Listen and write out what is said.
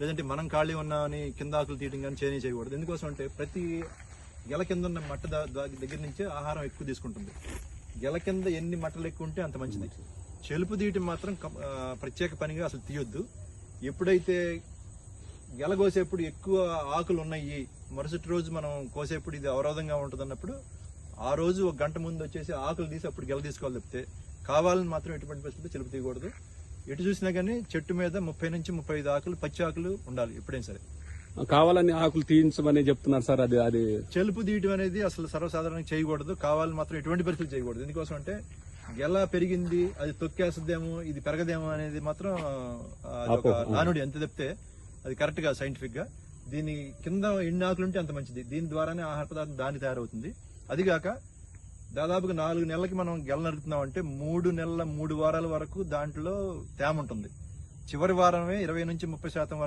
లేదంటే మనం ఖాళీ ఉన్నామని కింద ఆకులు తీయడం కానీ చేయకూడదు. ఎందుకోసం అంటే ప్రతి గెల కింద ఉన్న మట్ట దగ్గర నుంచే ఆహారం ఎక్కువ తీసుకుంటుంది. గెల కింద ఎన్ని మట్టలు ఎక్కువ ఉంటే అంత మంచిది. చెలుపు తీయటం మాత్రం ప్రత్యేక పనిగా అసలు తీయొద్దు. ఎప్పుడైతే గెల కోసేప్పుడు ఎక్కువ ఆకులు ఉన్నాయి, మరుసటి రోజు మనం కోసేప్పుడు ఇది అవరోధంగా ఉంటుంది అన్నప్పుడు ఆ రోజు 1 గంట ముందు వచ్చేసి ఆకులు తీసి అప్పుడు గెల తీసుకోవాలి తప్పితే కావాలని మాత్రం ఎటువంటి పరిస్థితుల్లో చెలుపు తీయకూడదు. ఎటు చూసినా కానీ చెట్టు మీద 30 నుంచి 35 ఆకులు పచ్చి ఆకులు ఉండాలి ఎప్పుడైనా సరే. కావాలని ఆకులు తీయించమని చెప్తున్నారు సార్. అది చెలుపు తీయటం అనేది అసలు సర్వసాధారణంగా చేయకూడదు. కావాలని మాత్రం ఎటువంటి పరిస్థితులు చేయకూడదు. ఎందుకోసం అంటే గెల పెరిగింది అది తొక్కేస్తుందేమో ఇది పెరగదేమో అనేది మాత్రం నానుడి ఎంత చెప్తే అది కరెక్ట్ గా సైంటిఫిక్ గా. దీని కింద ఎన్ని ఆకులు ఉంటే అంత మంచిది. దీని ద్వారానే ఆహార పదార్థం దాన్ని తయారవుతుంది. అదిగాక దాదాపుగా 4 నెలలకి మనం గెల నరుకుతున్నాం అంటే 3 నెలల 3 వారాల వరకు దాంట్లో తేమ ఉంటుంది. చివరి వారమే 20 నుంచి 30%